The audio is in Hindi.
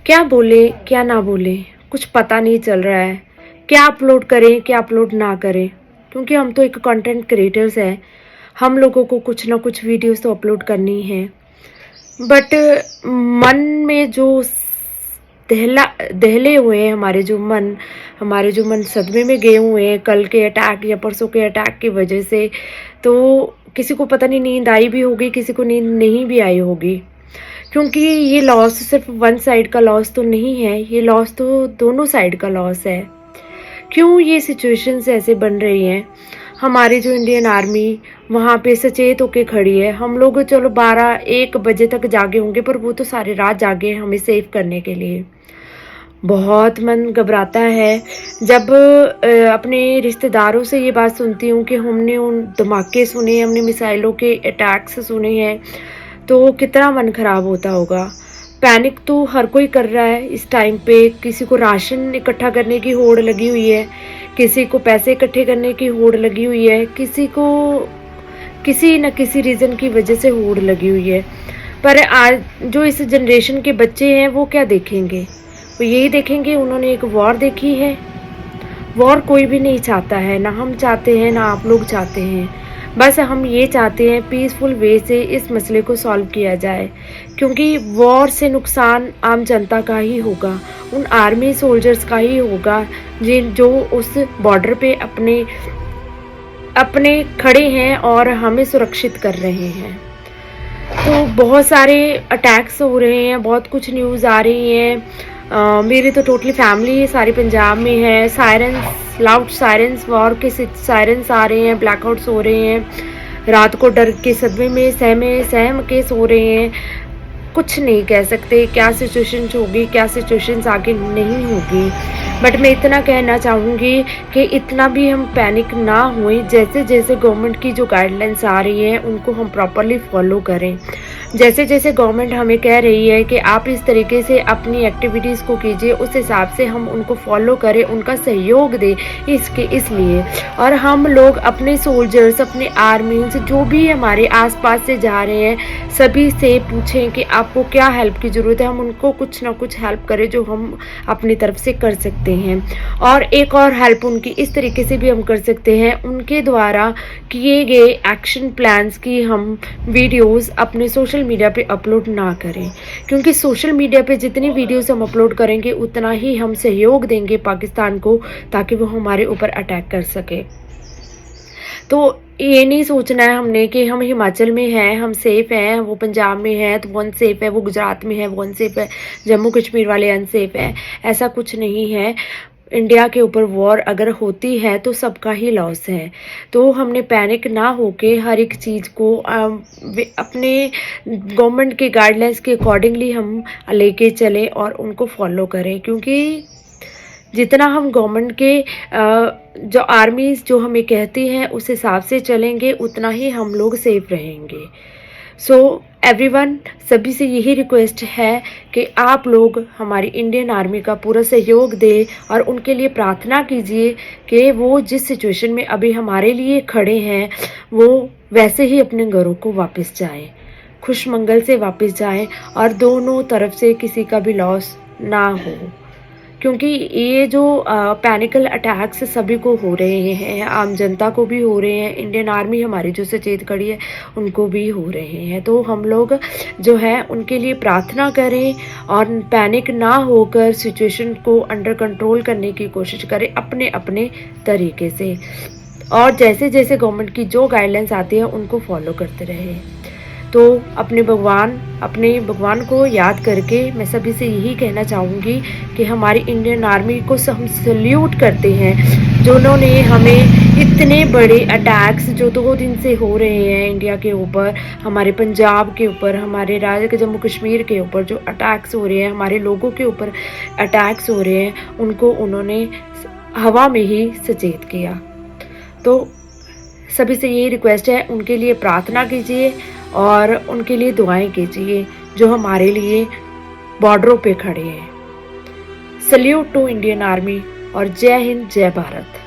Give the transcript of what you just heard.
क्या बोले क्या ना बोले कुछ पता नहीं चल रहा है। क्या अपलोड करें क्या अपलोड ना करें, क्योंकि हम तो एक कंटेंट क्रिएटर्स हैं। हम लोगों को कुछ ना कुछ वीडियोस तो अपलोड करनी है। बट मन में जो दहला दहले हुए हैं, हमारे जो मन सदमे में गए हुए हैं कल के अटैक या परसों के अटैक की वजह से। तो किसी को पता नहीं नींद आई भी होगी, किसी को नींद नहीं भी आई होगी, क्योंकि ये लॉस सिर्फ वन साइड का लॉस तो नहीं है, ये लॉस तो दोनों साइड का लॉस है। क्यों ये सिचुएशंस ऐसे बन रही हैं? हमारी जो इंडियन आर्मी वहाँ पे सचेत होके खड़ी है। हम लोग चलो 12-1 बजे तक जागे होंगे, पर वो तो सारी रात जागे हैं हमें सेव करने के लिए। बहुत मन घबराता है जब अपने रिश्तेदारों से ये बात सुनती हूँ कि हमने उन धमाके सुने, हमने मिसाइलों के अटैक्स सुने हैं, तो कितना मन खराब होता होगा। पैनिक तो हर कोई कर रहा है इस टाइम पे। किसी को राशन इकट्ठा करने की होड़ लगी हुई है, किसी को पैसे इकट्ठे करने की होड़ लगी हुई है, किसी को किसी न किसी रीज़न की वजह से होड़ लगी हुई है। पर आज जो इस जनरेशन के बच्चे हैं वो क्या देखेंगे? वो यही देखेंगे, उन्होंने एक वॉर देखी है। वॉर कोई भी नहीं चाहता है, ना हम चाहते हैं ना आप लोग चाहते हैं। बस हम ये चाहते हैं पीसफुल वे से इस मसले को सॉल्व किया जाए, क्योंकि वॉर से नुकसान आम जनता का ही होगा, उन आर्मी सोल्जर्स का ही होगा जो उस बॉर्डर पे अपने अपने खड़े हैं और हमें सुरक्षित कर रहे हैं। तो बहुत सारे अटैक्स हो रहे हैं, बहुत कुछ न्यूज़ आ रही हैं। मेरी तो टोटली फैमिली सारी पंजाब में है। सायरन्स, लाउड सायरन्स, वॉर के सायरन्स आ रहे हैं, ब्लैकआउट्स हो रहे हैं। रात को डर के सदमे में सहम के सो रहे हैं। कुछ नहीं कह सकते क्या सिचुएशंस होगी, क्या सिचुएशंस आगे नहीं होगी। बट मैं इतना कहना चाहूँगी कि इतना भी हम पैनिक ना हुए। जैसे जैसे गवर्नमेंट की जो गाइडलाइंस आ रही है उनको हम प्रॉपरली फॉलो करें। जैसे जैसे गवर्नमेंट हमें कह रही है कि आप इस तरीके से अपनी एक्टिविटीज़ को कीजिए, उस हिसाब से हम उनको फॉलो करें, उनका सहयोग दें। इसलिए और हम लोग अपने सोल्जर्स, अपने आर्मीज जो भी हमारे आसपास से जा रहे हैं, सभी से पूछें कि आपको क्या हेल्प की ज़रूरत है। हम उनको कुछ ना कुछ हेल्प करें जो हम अपनी तरफ से कर सकते हैं। और एक और हेल्प उनकी इस तरीके से भी हम कर सकते हैं, उनके द्वारा किए गए एक्शन प्लान्स की हम वीडियोस अपने सोशल मीडिया पे अपलोड ना करें, क्योंकि सोशल मीडिया पे जितनी वीडियोस हम अपलोड करेंगे उतना ही हम सहयोग देंगे पाकिस्तान को, ताकि वो हमारे ऊपर अटैक कर सके। तो ये नहीं सोचना है हमने कि हम हिमाचल में हैं, हम सेफ़ हैं, वो पंजाब में है तो वो अनसेफ है, वो गुजरात में है वो अनसेफ है, जम्मू कश्मीर वाले अनसेफ हैं। ऐसा कुछ नहीं है। इंडिया के ऊपर वॉर अगर होती है तो सबका ही लॉस है। तो हमने पैनिक ना होके हर एक चीज़ को अपने गवर्नमेंट के गाइडलाइंस के अकॉर्डिंगली हम लेके चलें और उनको फॉलो करें, क्योंकि जितना हम गवर्नमेंट के जो आर्मीज़ जो हमें कहती हैं उस हिसाब से चलेंगे उतना ही हम लोग सेफ रहेंगे। सो एवरीवन, सभी से यही रिक्वेस्ट है कि आप लोग हमारी इंडियन आर्मी का पूरा सहयोग दें और उनके लिए प्रार्थना कीजिए कि वो जिस सिचुएशन में अभी हमारे लिए खड़े हैं वो वैसे ही अपने घरों को वापस जाएं, खुशमंगल से वापस जाएं और दोनों तरफ से किसी का भी लॉस ना हो। क्योंकि ये जो पैनिकल अटैक्स सभी को हो रहे हैं, आम जनता को भी हो रहे हैं, इंडियन आर्मी हमारी जो सचेत खड़ी है उनको भी हो रहे हैं। तो हम लोग जो है उनके लिए प्रार्थना करें और पैनिक ना होकर सिचुएशन को अंडर कंट्रोल करने की कोशिश करें अपने अपने तरीके से, और जैसे जैसे गवर्नमेंट की जो गाइडलाइंस आती है उनको फॉलो करते रहें। तो अपने भगवान को याद करके मैं सभी से यही कहना चाहूँगी कि हमारी इंडियन आर्मी को हम सल्यूट करते हैं, जिन्होंने हमें इतने बड़े अटैक्स जो 2 दिन से हो रहे हैं इंडिया के ऊपर, हमारे पंजाब के ऊपर, हमारे राज्य के जम्मू कश्मीर के ऊपर जो अटैक्स हो रहे हैं, हमारे लोगों के ऊपर अटैक्स हो रहे हैं, उनको उन्होंने हवा में ही सचेत किया। तो सभी से यही रिक्वेस्ट है, उनके लिए प्रार्थना कीजिए और उनके लिए दुआएं कीजिए जो हमारे लिए बॉर्डरों पे खड़े हैं। सल्यूट टू इंडियन आर्मी और जय हिंद, जय भारत।